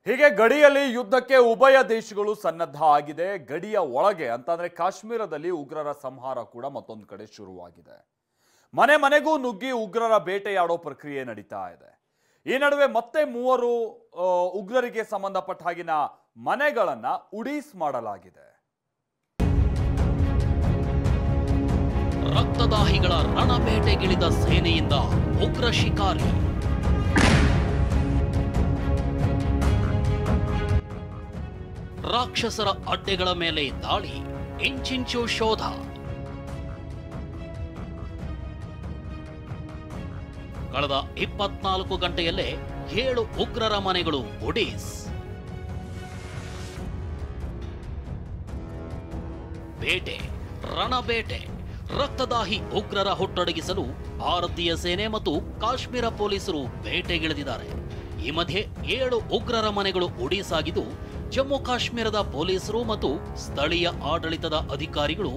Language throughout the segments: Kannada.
ಹೀಗೆ ಗಡಿಯಲ್ಲಿ ಯುದ್ಧಕ್ಕೆ ಉಭಯ ದೇಶಗಳು ಸನ್ನದ್ಧ ಆಗಿದೆ. ಗಡಿಯ ಒಳಗೆ ಅಂತಂದ್ರೆ ಕಾಶ್ಮೀರದಲ್ಲಿ ಉಗ್ರರ ಸಂಹಾರ ಕೂಡ ಮತ್ತೊಂದು ಕಡೆ ಶುರುವಾಗಿದೆ. ಮನೆ ಮನೆಗೂ ನುಗ್ಗಿ ಉಗ್ರರ ಬೇಟೆಯಾಡೋ ಪ್ರಕ್ರಿಯೆ ನಡೀತಾ ಇದೆ. ಈ ನಡುವೆ ಮತ್ತೆ 3 ಉಗ್ರರಿಗೆ ಸಂಬಂಧಪಟ್ಟ ಹಾಗಿನ ಮನೆಗಳನ್ನ ಉಡೀಸ್ ಮಾಡಲಾಗಿದೆ. ರಕ್ತದಾಹಿಗಳ ರಣಬೇಟೆಗಿಳಿದ ಸೇನೆಯಿಂದ ಉಗ್ರ ಶಿಕಾರಿ. ರಾಕ್ಷಸರ ಅಡ್ಡೆಗಳ ಮೇಲೆ ದಾಳಿ, ಇಂಚಿಂಚು ಶೋಧ. ಕಳೆದ 24 ಗಂಟೆಯಲ್ಲೇ 7 ಉಗ್ರರ ಮನೆಗಳು ಒಡೀಸ್. ಬೇಟೆ, ರಣಬೇಟೆ. ರಕ್ತದಾಹಿ ಉಗ್ರರ ಹುಟ್ಟಡಗಿಸಲು ಭಾರತೀಯ ಸೇನೆ ಮತ್ತು ಕಾಶ್ಮೀರ ಪೊಲೀಸರು ಬೇಟೆಗಿಳಿದಿದ್ದಾರೆ. ಈ ಮಧ್ಯೆ 7 ಉಗ್ರರ ಮನೆಗಳು ಒಡೀಸ್ ಆಗಿದ್ದು, ಜಮ್ಮು ಕಾಶ್ಮೀರದ ಪೊಲೀಸರು ಮತ್ತು ಸ್ಥಳೀಯ ಆಡಳಿತದ ಅಧಿಕಾರಿಗಳು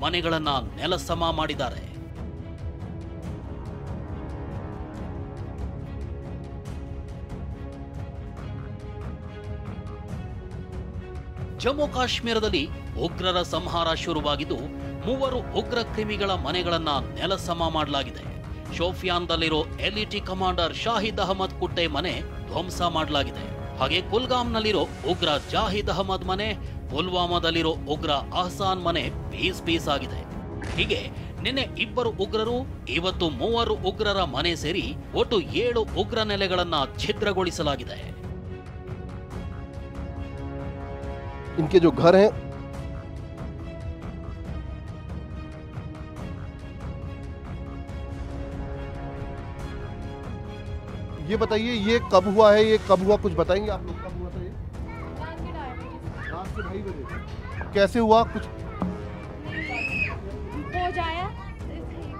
ಮನೆಗಳನ್ನ ನೆಲಸಮ ಮಾಡಿದ್ದಾರೆ. ಜಮ್ಮು ಕಾಶ್ಮೀರದಲ್ಲಿ ಉಗ್ರರ ಸಂಹಾರ ಶುರುವಾಗಿದ್ದು, 3 ಉಗ್ರ ಕ್ರಿಮಿಗಳ ಮನೆಗಳನ್ನ ನೆಲಸಮ ಮಾಡಲಾಗಿದೆ. ಶೋಫಿಯಾನ್ದಲ್ಲಿರೋ ಎಲ್ಇಟಿ ಕಮಾಂಡರ್ ಶಾಹಿದ್ ಅಹಮದ್ ಕುಟ್ಟೆ ಮನೆ ಧ್ವಂಸ ಮಾಡಲಾಗಿದೆ. ಹಾಗೆ ಕುಲ್ಗಾಮ್ನಲ್ಲಿರೋ ಉಗ್ರ ಜಾಹಿದ್ ಅಹಮದ್ ಮನೆ, ಪುಲ್ವಾಮಾದಲ್ಲಿರೋ ಉಗ್ರ ಅಹ್ಸಾನ್ ಮನೆ ಪೀಸ್ ಆಗಿದೆ. ಹೀಗೆ ನಿನ್ನೆ 2 ಉಗ್ರರು, ಇವತ್ತು 3 ಉಗ್ರರ ಮನೆ ಸೇರಿ ಒಟ್ಟು 7 ಉಗ್ರ ನೆಲೆಗಳನ್ನ ಛಿದ್ರಗೊಳಿಸಲಾಗಿದೆ. इनके जो घर हैं ये बताइए, ये कब हुआ है, ये कब हुआ, कुछ बताएंगे आप लोग? कब हुआ था ये? रात के 2:30 बजे। कैसे हुआ? कुछ हो जाया,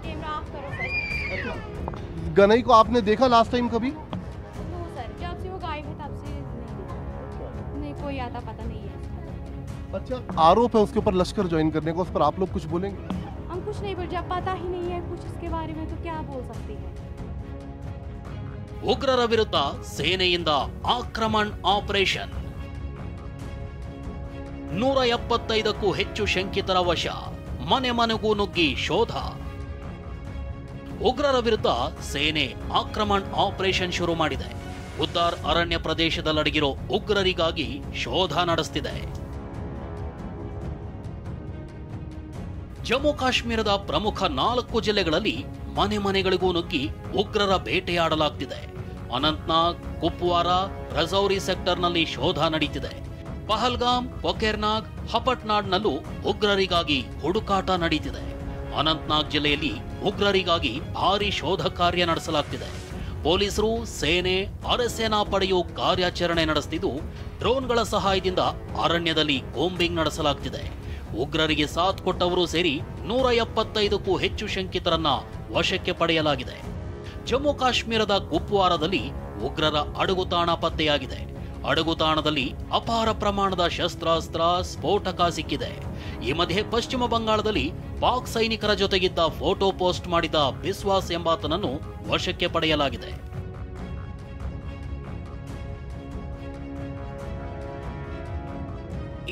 कैमरा ऑफ करो सर। गनई को आपने देखा लास्ट टाइम कभी? नो सर, जब से वो गायब है तब से नहीं कोई आता, पता नहीं है। अच्छा, आरोप है उसके ऊपर लश्कर ज्वाइन करने का, उस पर आप लोग कुछ बोलेंगे? हम कुछ नहीं बोल, जब पता ही नहीं है कुछ इसके बारे में तो क्या बोल सकते हैं। ಉಗ್ರರ ವಿರುದ್ಧ ಸೇನೆಯಿಂದ ಆಕ್ರಮಣ ಆಪರೇಷನ್. 175ಕ್ಕೂ ಹೆಚ್ಚು ಶಂಕಿತರ ವಶ, ಮನೆ ಮನೆಗೂ ನುಗ್ಗಿ ಶೋಧ. ಉಗ್ರರ ವಿರುದ್ಧ ಸೇನೆ ಆಕ್ರಮಣ ಆಪರೇಷನ್ ಶುರು ಮಾಡಿದೆ. ಉದ್ದಾರ್ ಅರಣ್ಯ ಪ್ರದೇಶದಲ್ಲಡಗಿರೋ ಉಗ್ರರಿಗಾಗಿ ಶೋಧ ನಡೆಸುತ್ತಿದೆ. ಜಮ್ಮು ಕಾಶ್ಮೀರದ ಪ್ರಮುಖ 4 ಜಿಲ್ಲೆಗಳಲ್ಲಿ ಮನೆ ಮನೆಗಳಿಗೂ ನುಗ್ಗಿ ಉಗ್ರರ ಬೇಟೆಯಾಡಲಾಗ್ತಿದೆ. ಅನಂತ್ನಾಗ್, ಕುಪ್ವಾರ, ರಜೌರಿ ಸೆಕ್ಟರ್ನಲ್ಲಿ ಶೋಧ ನಡೀತಿದೆ. ಪಹಲ್ಗಾಮ್, ಕೊಕೆರ್ನಾಗ್, ಹಪಟ್ನಾಡ್ನಲ್ಲೂ ಉಗ್ರರಿಗಾಗಿ ಹುಡುಕಾಟ ನಡೀತಿದೆ. ಅನಂತ್ನಾಗ್ ಜಿಲ್ಲೆಯಲ್ಲಿ ಉಗ್ರರಿಗಾಗಿ ಭಾರೀ ಶೋಧ ಕಾರ್ಯ ನಡೆಸಲಾಗ್ತಿದೆ. ಪೊಲೀಸರು, ಸೇನೆ, ಅರೆಸೇನಾ ಪಡೆಯು ಕಾರ್ಯಾಚರಣೆ ನಡೆಸುತ್ತಿದ್ದು, ಡ್ರೋನ್ಗಳ ಸಹಾಯದಿಂದ ಅರಣ್ಯದಲ್ಲಿ ಕೋಂಬಿಂಗ್ ನಡೆಸಲಾಗ್ತಿದೆ. ಉಗ್ರರಿಗೆ ಸಾಥ್ ಕೊಟ್ಟವರು ಸೇರಿ 175ಕ್ಕೂ ಹೆಚ್ಚು ಶಂಕಿತರನ್ನ ವಶಕ್ಕೆ ಪಡೆಯಲಾಗಿದೆ. ಜಮ್ಮು ಕಾಶ್ಮೀರದ ಕುಪ್ವಾರದಲ್ಲಿ ಉಗ್ರರ ಅಡಗುತಾಣ ಪತ್ತೆಯಾಗಿದೆ. ಅಡಗುತಾಣದಲ್ಲಿ ಅಪಾರ ಪ್ರಮಾಣದ ಶಸ್ತ್ರಾಸ್ತ್ರ, ಸ್ಫೋಟಕ ಸಿಕ್ಕಿದೆ. ಈ ಮಧ್ಯೆ ಪಶ್ಚಿಮ ಬಂಗಾಳದಲ್ಲಿ ಪಾಕ್ ಸೈನಿಕರ ಜೊತೆಗಿದ್ದ ಫೋಟೋ ಪೋಸ್ಟ್ ಮಾಡಿದ ಬಿಸ್ವಾಸ್ ಎಂಬಾತನನ್ನು ವಶಕ್ಕೆ ಪಡೆಯಲಾಗಿದೆ.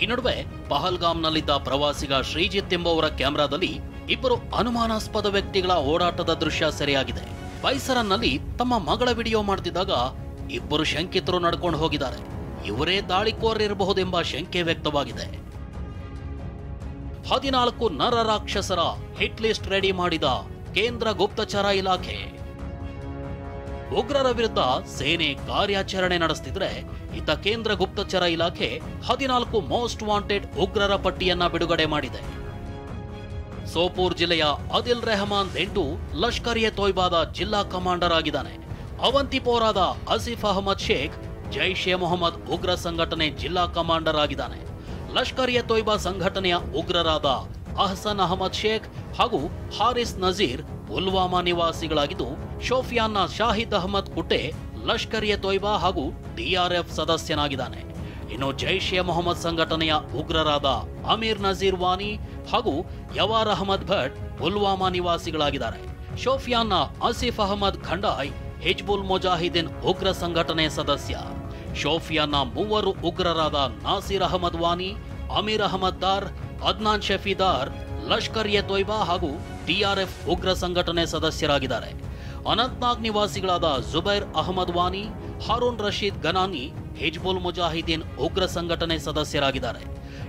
ಈ ನಡುವೆ ಪಹಲ್ಗಾಮ್ನಲ್ಲಿದ್ದ ಪ್ರವಾಸಿಗ ಶ್ರೀಜಿತ್ ಎಂಬುವರ ಕ್ಯಾಮೆರಾದಲ್ಲಿ 2 ಅನುಮಾನಾಸ್ಪದ ವ್ಯಕ್ತಿಗಳ ಓಡಾಟದ ದೃಶ್ಯ ಸೆರೆಯಾಗಿದೆ. ಬೈಸರನ್ನಲ್ಲಿ ತಮ್ಮ ಮಗಳ ವಿಡಿಯೋ ಮಾಡ್ತಿದ್ದಾಗ 2 ಶಂಕಿತರು ನಡ್ಕೊಂಡು ಹೋಗಿದ್ದಾರೆ. ಇವರೇ ದಾಳಿಕೋರರಿರಬಹುದೆಂಬ ಶಂಕೆ ವ್ಯಕ್ತವಾಗಿದೆ. 14 ನರ ರಾಕ್ಷಸರ ಹಿಟ್ ಲಿಸ್ಟ್ ರೆಡಿ ಮಾಡಿದ ಕೇಂದ್ರ ಗುಪ್ತಚರ ಇಲಾಖೆ. ಉಗ್ರರ ವಿರುದ್ಧ ಸೇನೆ ಕಾರ್ಯಾಚರಣೆ ನಡೆಸುತ್ತಿದ್ರೆ, ಇತ್ತ ಕೇಂದ್ರ ಗುಪ್ತಚರ ಇಲಾಖೆ 14 ಮೋಸ್ಟ್ ವಾಂಟೆಡ್ ಉಗ್ರರ ಪಟ್ಟಿಯನ್ನ ಬಿಡುಗಡೆ ಮಾಡಿದೆ. ಸೋಪೂರ್ ಜಿಲ್ಲೆಯ ಅದಿಲ್ ರೆಹಮಾನ್ ಡೆಂಟು ಲಷ್ಕರ್ ಎ ತೊಯ್ಬಾದ ಜಿಲ್ಲಾ ಕಮಾಂಡರ್ ಆಗಿದ್ದಾನೆ. ಅವಂತಿಪೋರಾದ ಆಸಿಫ್ ಅಹಮದ್ ಶೇಖ್ ಜೈಷ್ ಎ ಮೊಹಮ್ಮದ್ ಉಗ್ರ ಸಂಘಟನೆ ಜಿಲ್ಲಾ ಕಮಾಂಡರ್ ಆಗಿದ್ದಾನೆ. ಲಷ್ಕರ್ ಎ ತೊಯ್ಬಾ ಸಂಘಟನೆಯ ಉಗ್ರರಾದ ಅಹ್ಸನ್ ಅಹಮದ್ ಶೇಖ್ ಹಾಗೂ ಹಾರಿಸ್ ನಜೀರ್ ಪುಲ್ವಾಮಾ ನಿವಾಸಿಗಳಾಗಿದ್ದು, ಶೋಫಿಯಾನ್ನ ಶಾಹಿದ್ ಅಹಮದ್ ಕುಟ್ಟೆ ಲಷ್ಕರ್ ಎ ತೊಯ್ಬಾ ಹಾಗೂ ಡಿಆರ್ಎಫ್ ಸದಸ್ಯನಾಗಿದ್ದಾನೆ. ಇನ್ನು ಜೈಷ್ ಎ ಮೊಹಮ್ಮದ್ ಸಂಘಟನೆಯ ಉಗ್ರರಾದ ಅಮೀರ್ ನಜೀರ್ ವಾನಿ ಹಾಗೂ ಯವಾರ್ ಅಹಮದ್ ಭಟ್ ಪುಲ್ವಾಮಾ ನಿವಾಸಿಗಳಾಗಿದ್ದಾರೆ. ಶೋಫಿಯಾನ್ನ ಆಸಿಫ್ ಅಹಮದ್ ಖಂಡಾಯ್ ಹಿಜ್ಬುಲ್ ಮುಜಾಹಿದೀನ್ ಉಗ್ರ ಸಂಘಟನೆ ಸದಸ್ಯ. ಶೋಫಿಯಾನ್ನ 3 ಉಗ್ರರಾದ ನಾಸಿರ್ ಅಹಮದ್ ವಾನಿ, ಅಮೀರ್ ಅಹಮದ್ ದಾರ್, ಅದ್ನಾನ್ ಶಫಿದಾರ್ ಲಷ್ಕರ್ ಎ ತೊಯ್ಬಾ ಹಾಗೂ ಟಿಆರ್ಎಫ್ ಉಗ್ರ ಸಂಘಟನೆ ಸದಸ್ಯರಾಗಿದ್ದಾರೆ. ಅನಂತ್ನಾಗ್ ನಿವಾಸಿಗಳಾದ ಜುಬೈರ್ ಅಹಮದ್ ವಾನಿ, ಹಾರೂನ್ ರಶೀದ್ ಗನಾನಿ ಹಿಜ್ಬುಲ್ ಮುಜಾಹಿದೀನ್ ಉಗ್ರ ಸಂಘಟನೆ ಸದಸ್ಯರಾಗಿದ್ದಾರೆ.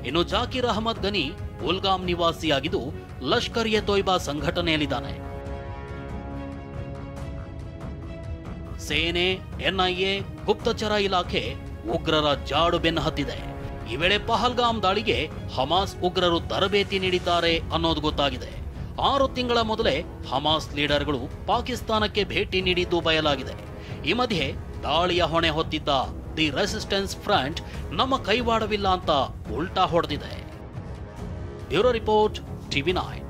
ಇನ್ನು ಜಾಕೀರ್ ಅಹಮದ್ ಗನಿ ಉಲ್ಗಾಮ್ ನಿವಾಸಿಯಾಗಿದ್ದು ಲಷ್ಕರ್ ಎ ತೊಯ್ಬಾ ಸಂಘಟನೆಯಲ್ಲಿದ್ದಾನೆ. ಸೇನೆ, ಎನ್ಐಎ, ಗುಪ್ತಚರ ಇಲಾಖೆ ಉಗ್ರರ ಜಾಡು ಬೆನ್ನು ಹತ್ತಿದೆ. ಈ ವೇಳೆ ಪಹಲ್ಗಾಮ್ ದಾಳಿಗೆ ಹಮಾಸ್ ಉಗ್ರರು ತರಬೇತಿ ನೀಡಿದ್ದಾರೆ ಅನ್ನೋದು ಗೊತ್ತಾಗಿದೆ. 6 ತಿಂಗಳ ಮೊದಲೇ ಹಮಾಸ್ ಲೀಡರ್ಗಳು ಪಾಕಿಸ್ತಾನಕ್ಕೆ ಭೇಟಿ ನೀಡಿದ್ದು ಬಯಲಾಗಿದೆ. ಈ ಮಧ್ಯೆ ದಾಳಿಯ ಹೊಣೆ ಹೊತ್ತಿದ್ದ ದಿ ರೆಸಿಸ್ಟೆನ್ಸ್ ಫ್ರಂಟ್ ನಮ್ಮ ಕೈವಾಡವಿಲ್ಲ ಅಂತ ಉಲ್ಟಾ ಹೊಡೆದಿದೆ. Bureau report, TV9.